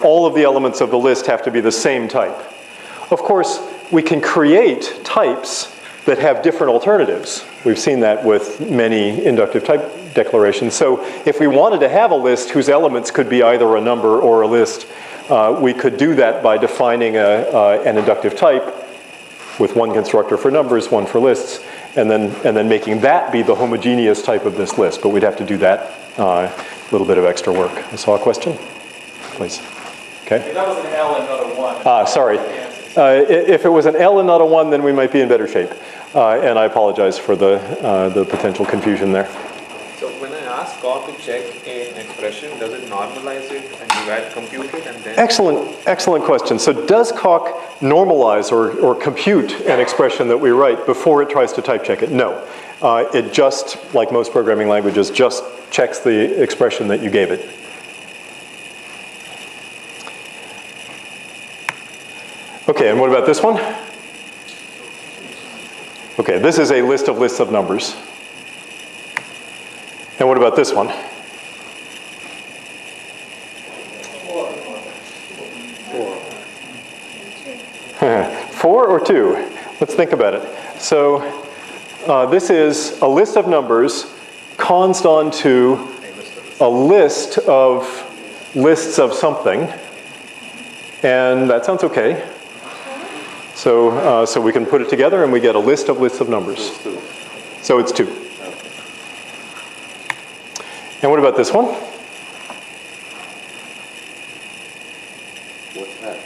all of the elements of the list have to be the same type. Of course, we can create types that have different alternatives. We've seen that with many inductive type declarations. So if we wanted to have a list whose elements could be either a number or a list, we could do that by defining an inductive type with one constructor for numbers, one for lists, and then making that be the homogeneous type of this list. But we'd have to do that little bit of extra work. I saw a question, please. Okay. If that was an L and not a 1. Sorry. If it was an L and not a 1, then we might be in better shape. And I apologize for the potential confusion there. So when I ask coq to check an expression, does it normalize it and you add compute it and then? Excellent question. So does coq normalize or compute an expression that we write before it tries to type check it? No. It just, like most programming languages, just checks the expression that you gave it. Okay, and what about this one? Okay, this is a list of lists of numbers. And what about this one? 4 or 2? Let's think about it. So this is a list of numbers consed onto a list of lists of something. And that sounds okay. So we can put it together and we get a list of lists of numbers. So it's 2. And what about this one? What's that?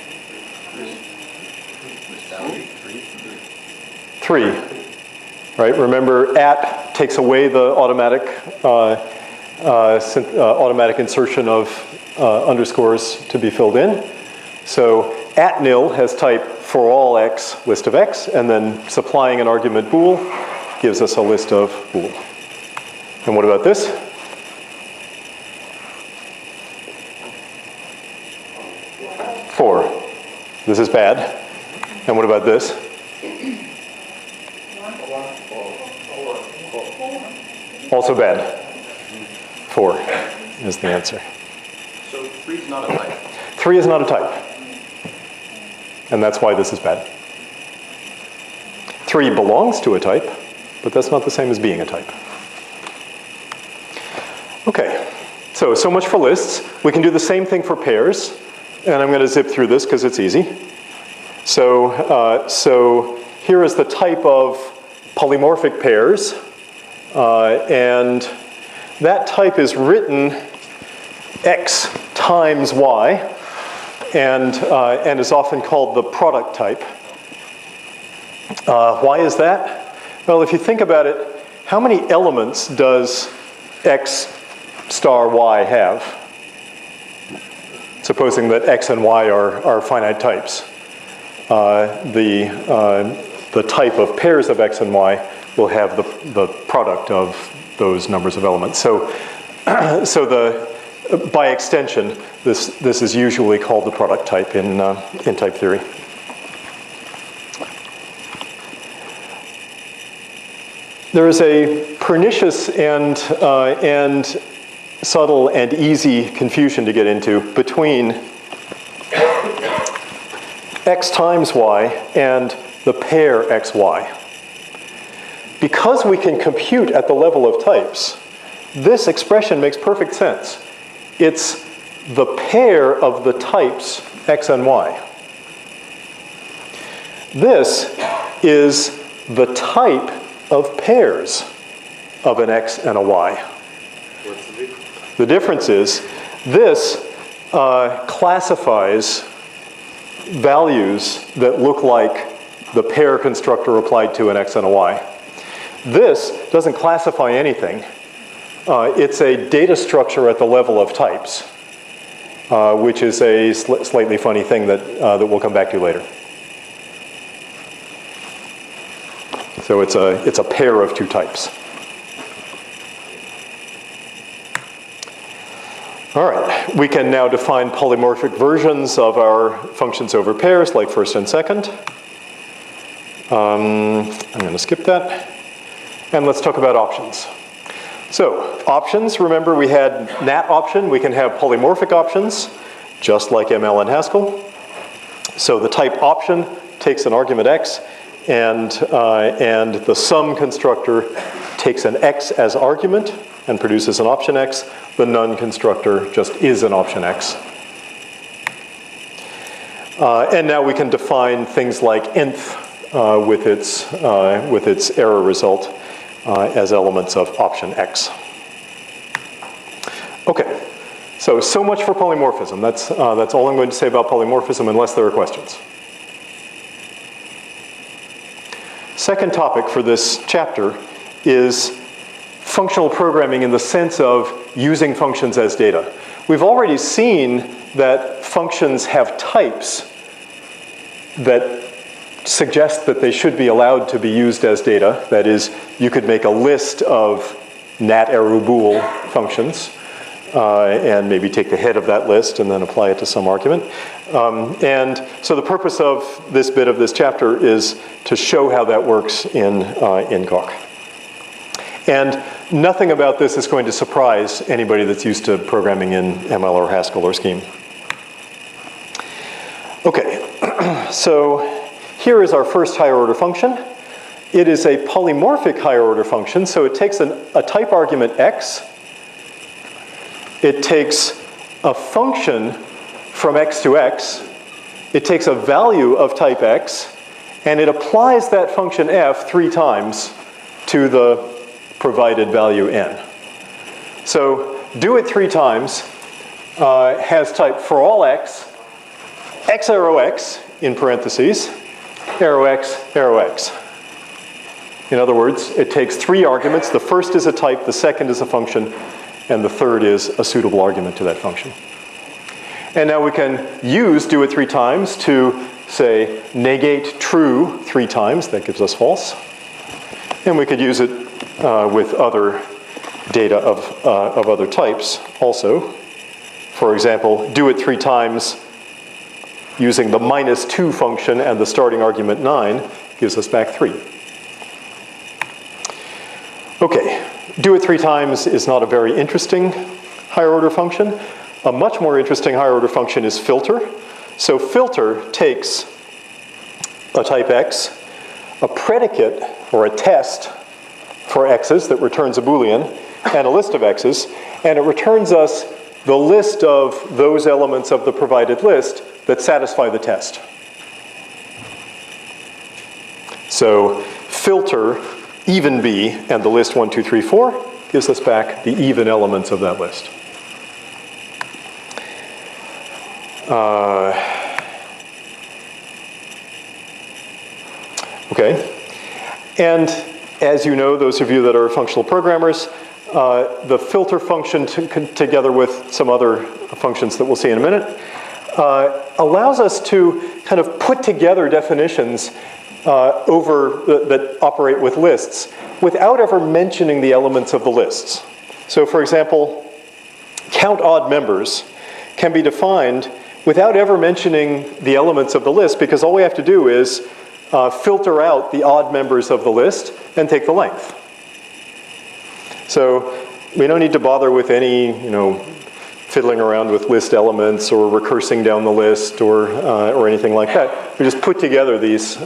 3. Right? Remember, at takes away the automatic insertion of underscores to be filled in. So at nil has type for all x, list of x, and then supplying an argument bool gives us a list of bool. And what about this? This is bad. And what about this? Also bad. 4 is the answer. So 3 is not a type. 3 is not a type. And that's why this is bad. 3 belongs to a type, but that's not the same as being a type. Okay, so much for lists. We can do the same thing for pairs. And I'm going to zip through this because it's easy. So here is the type of polymorphic pairs. And that type is written x times y, and is often called the product type. Why is that? Well, if you think about it, how many elements does x star y have? Supposing that x and y are finite types. The type of pairs of x and y will have the product of those numbers of elements. So by extension, this is usually called the product type in type theory. There is a pernicious and subtle and easy confusion to get into between x times y and the pair xy. Because we can compute at the level of types, this expression makes perfect sense. It's the pair of the types x and y. This is the type of pairs of an x and a y. What's the difference? The difference is this classifies values that look like the pair constructor applied to an x and a y. This doesn't classify anything. It's a data structure at the level of types, which is a slightly funny thing that we'll come back to later. So it's a pair of 2 types. All right, we can now define polymorphic versions of our functions over pairs, like first and second. I'm going to skip that. And let's talk about options. So options, remember we had nat option. We can have polymorphic options. just like ML and Haskell. So the type option takes an argument x, and the sum constructor takes an x as argument and produces an option x. The none constructor just is an option x. And now we can define things like nth with its error result as elements of option x. Okay, so much for polymorphism. That's all I'm going to say about polymorphism unless there are questions. Second topic for this chapter is functional programming in the sense of using functions as data. We've already seen that functions have types that suggest that they should be allowed to be used as data. That is, you could make a list of nat arrow bool functions and maybe take the head of that list and then apply it to some argument. And so the purpose of this bit of this chapter is to show how that works in coq. And nothing about this is going to surprise anybody that's used to programming in ML or Haskell or Scheme. Okay, so here is our first higher order function. It is a polymorphic higher order function, so it takes a type argument x. It takes a function from x to x. It takes a value of type x, and it applies that function f 3 times to the provided value n. So do it 3 times has type for all x, x arrow x in parentheses, arrow x, arrow x. In other words, it takes 3 arguments. The first is a type, the second is a function, and the third is a suitable argument to that function. And now we can use do it 3 times to, say, negate true 3 times. That gives us false. And we could use it with other data of other types also. For example, do it 3 times using the -2 function and the starting argument 9 gives us back 3. Okay, do it 3 times is not a very interesting higher order function. A much more interesting higher order function is filter. So filter takes a type x, a predicate or a test for x's that returns a Boolean, and a list of x's, and it returns us the list of those elements of the provided list that satisfy the test. So filter even b and the list 1, 2, 3, 4 gives us back the even elements of that list. Okay, and as you know, those of you that are functional programmers, the filter function together with some other functions that we'll see in a minute allows us to kind of put together definitions that operate with lists without ever mentioning the elements of the lists. So for example, count odd members can be defined without ever mentioning the elements of the list, because all we have to do is filter out the odd members of the list and take the length. So we don't need to bother with any, fiddling around with list elements or recursing down the list or anything like that. We just put together these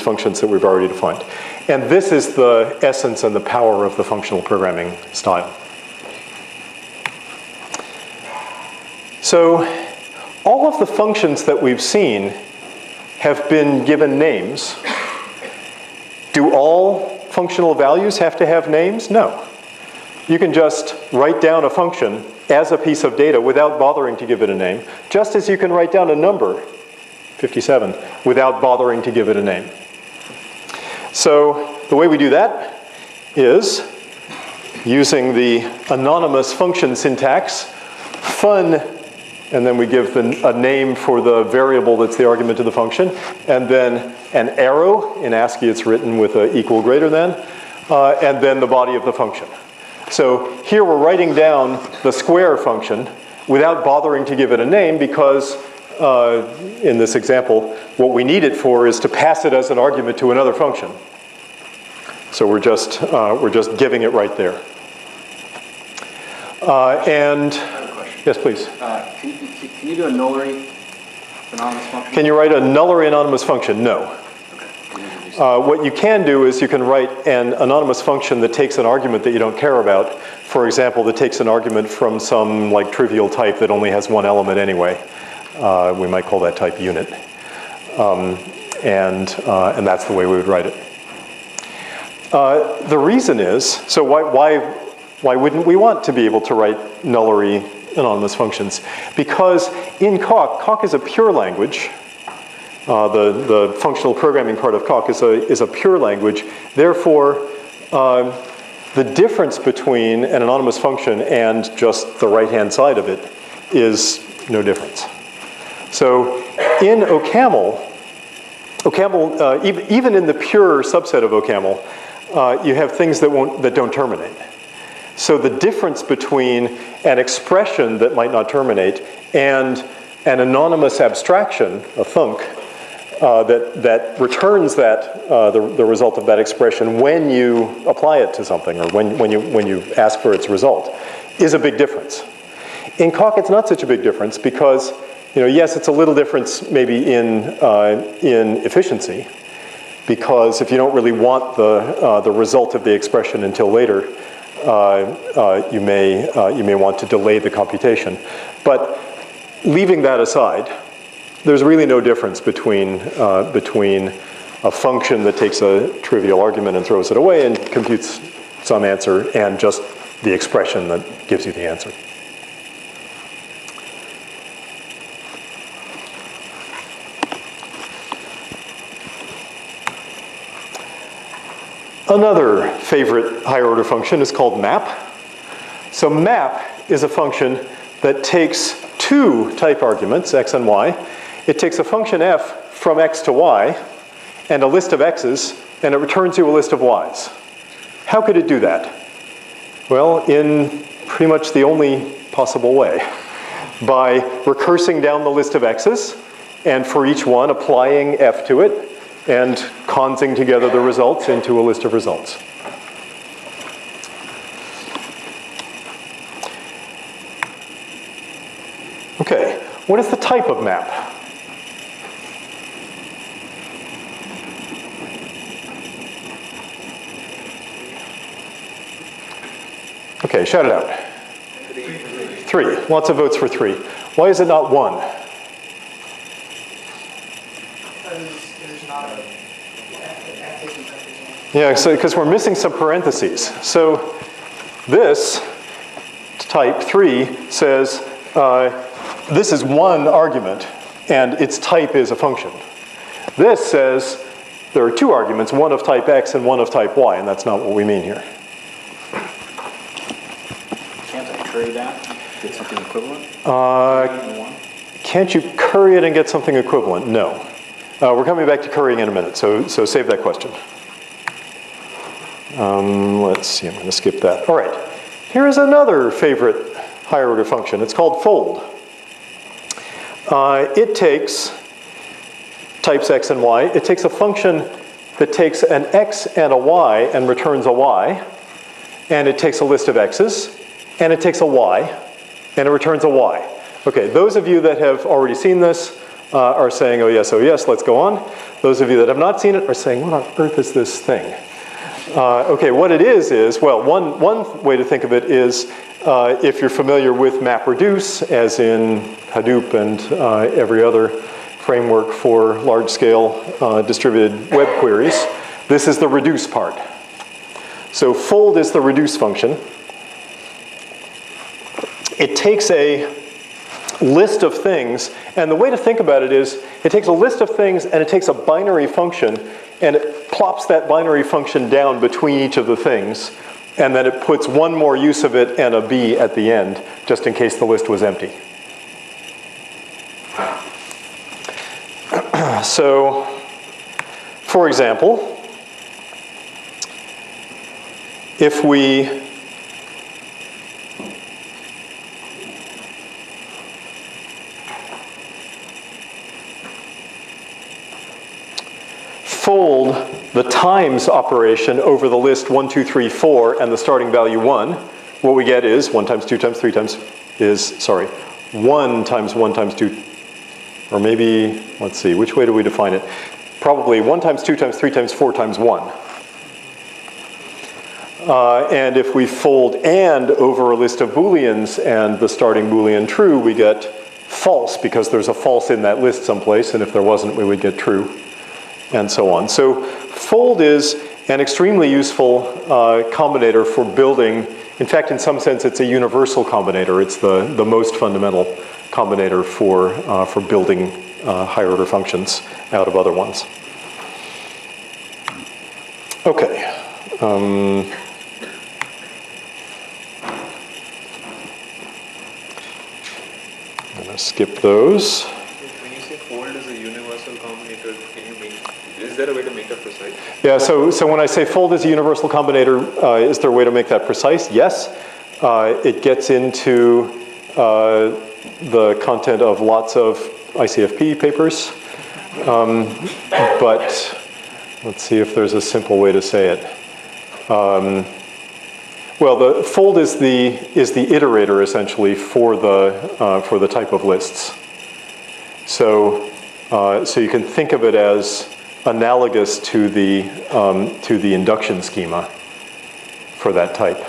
functions that we've already defined. And this is the essence and the power of the functional programming style. So all of the functions that we've seen have been given names. Do all functional values have to have names? No. You can just write down a function as a piece of data without bothering to give it a name, just as you can write down a number, 57, without bothering to give it a name. So the way we do that is using the anonymous function syntax, fun, and then we give a name for the variable that's the argument to the function, and then an arrow. In ASCII it's written with an equal greater than, and then the body of the function. So here we're writing down the square function without bothering to give it a name, because in this example, what we need it for is to pass it as an argument to another function. So we're just giving it right there. And I have a question. Yes, please. Can you do a nullary anonymous function? Can you write a nullary anonymous function? No. What you can do is you can write an anonymous function that takes an argument that you don't care about. For example, that takes an argument from some like trivial type that only has one element anyway. We might call that type unit. And that's the way we would write it. The reason is, so why wouldn't we want to be able to write nullary anonymous functions? Because in coq is a pure language. The functional programming part of coq is a pure language. Therefore, the difference between an anonymous function and just the right-hand side of it is no difference. So in OCaml, even in the pure subset of OCaml, you have things that don't terminate. So the difference between an expression that might not terminate and an anonymous abstraction, a thunk, that returns the result of that expression when you apply it to something or when you ask for its result is a big difference. In coq, it's not such a big difference because, yes, it's a little difference maybe in efficiency, because if you don't really want the result of the expression until later, you may want to delay the computation. But leaving that aside, there's really no difference between a function that takes a trivial argument and throws it away and computes some answer and just the expression that gives you the answer. Another favorite higher order function is called map. So map is a function that takes two type arguments, x and y. It takes a function f from x to y and a list of x's, and it returns you a list of y's. How could it do that? Well, in pretty much the only possible way. By recursing down the list of x's, and for each one applying f to it, and consing together the results into a list of results. Okay, what is the type of map? Okay, shout it out. 3. Lots of votes for 3. Why is it not 1? Yeah, so because we're missing some parentheses. So this type 3 says this is one argument and its type is a function. This says there are two arguments, one of type x and one of type y, and that's not what we mean here. Can't I curry that? Get something equivalent? Can't you curry it and get something equivalent? No. We're coming back to currying in a minute, so save that question. Let's see, I'm going to skip that. All right, here is another favorite higher order function. It's called fold. It takes types x and y. It takes a function that takes an x and a y and returns a y. And it takes a list of x's. And it takes a y. And it returns a y. Okay, those of you that have already seen this are saying, oh yes, let's go on. Those of you that have not seen it are saying, what on earth is this thing? Okay, what it is, well, one way to think of it is if you're familiar with MapReduce, as in Hadoop and every other framework for large-scale distributed web queries, this is the reduce part. So fold is the reduce function. It takes a list of things, and the way to think about it is it takes a list of things and it takes a binary function and it plops that binary function down between each of the things, and then it puts one more use of it and a b at the end, just in case the list was empty. So, for example, if we fold the times operation over the list 1, 2, 3, 4 and the starting value 1, what we get is 1 times 2 times 3 times is, sorry, 1 times 1 times 2, or maybe, let's see, which way do we define it? Probably 1 times 2 times 3 times 4 times 1. And if we fold and over a list of Booleans and the starting Boolean true, we get false because there's a false in that list someplace, and if there wasn't, we would get true, and so on. So fold is an extremely useful combinator for building. In fact, in some sense, it's a universal combinator. It's the most fundamental combinator for building higher order functions out of other ones. Okay. I'm going to skip those. When you say fold is a universal combinator, is there a way to make that precise? Yeah, so when I say fold is a universal combinator, is there a way to make that precise? Yes. It gets into the content of lots of ICFP papers. But let's see if there's a simple way to say it. Well, the fold is the iterator essentially for the type of lists. So you can think of it as analogous to the induction schema for that type.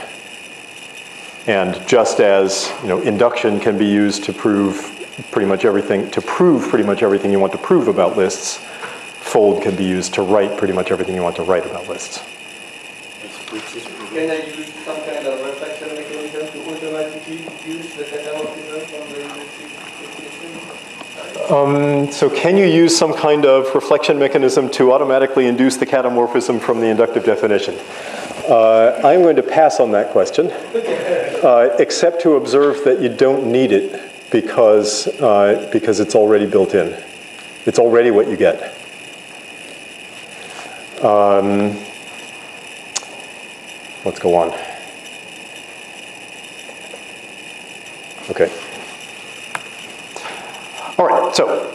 And just as induction can be used to prove pretty much everything you want to prove about lists, fold can be used to write pretty much everything you want to write about lists. Can I use some kind of reflection mechanism to automatically use the catamorphism from the definition? So can you use some kind of reflection mechanism to automatically induce the catamorphism from the inductive definition? I'm going to pass on that question, except to observe that you don't need it because it's already built in. It's already what you get. Let's go on. Okay. All right, so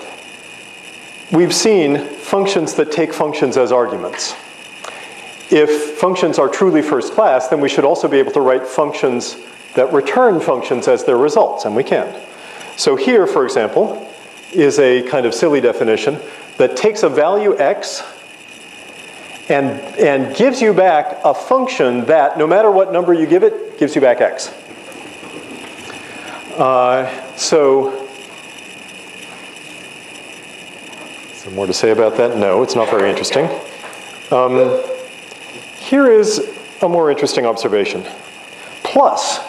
we've seen functions that take functions as arguments. If functions are truly first class, then we should also be able to write functions that return functions as their results, and we can. So here, for example, is a kind of silly definition that takes a value x and gives you back a function that, no matter what number you give it, gives you back x. So more to say about that? No, it's not very interesting. Here is a more interesting observation. Plus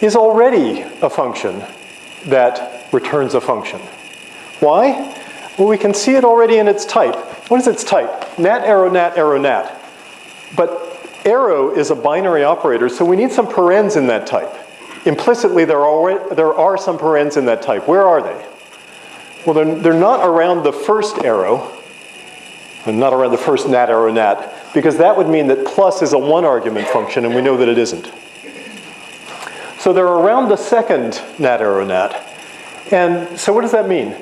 is already a function that returns a function. Why? Well, we can see it already in its type. What is its type? Nat, arrow, nat, arrow, nat. But arrow is a binary operator, so we need some parens in that type. Implicitly, there are some parens in that type. Where are they? Well, they're not around the first arrow, and not around the first nat, arrow, nat, because that would mean that plus is a one-argument function, and we know that it isn't. So they're around the second nat, arrow, nat. And so what does that mean?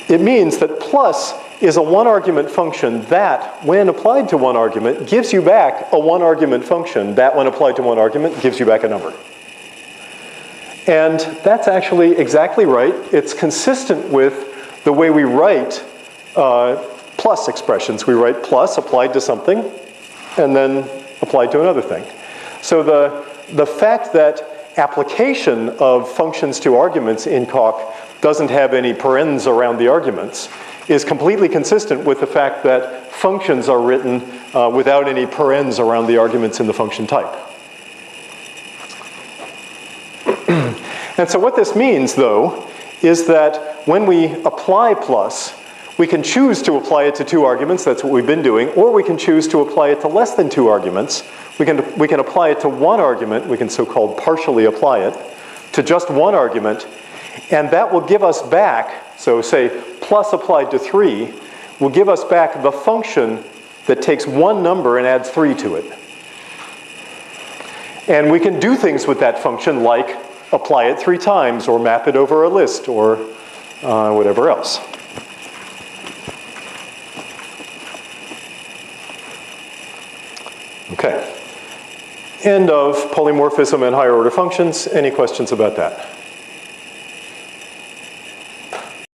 It means that plus is a one-argument function that, when applied to one argument, gives you back a one-argument function that, when applied to one argument, gives you back a number. And that's actually exactly right. It's consistent with the way we write plus expressions. We write plus applied to something, and then applied to another thing. So the fact that application of functions to arguments in coq doesn't have any parens around the arguments is completely consistent with the fact that functions are written without any parens around the arguments in the function type. And so what this means, though, is that when we apply plus, we can choose to apply it to two arguments, that's what we've been doing, or we can choose to apply it to less than two arguments. We can apply it to one argument, we can so-called partially apply it, to just one argument, and that will give us back, so say plus applied to 3, will give us back the function that takes one number and adds 3 to it. And we can do things with that function like apply it 3 times, or map it over a list, or whatever else. Okay. End of polymorphism and higher order functions. Any questions about that?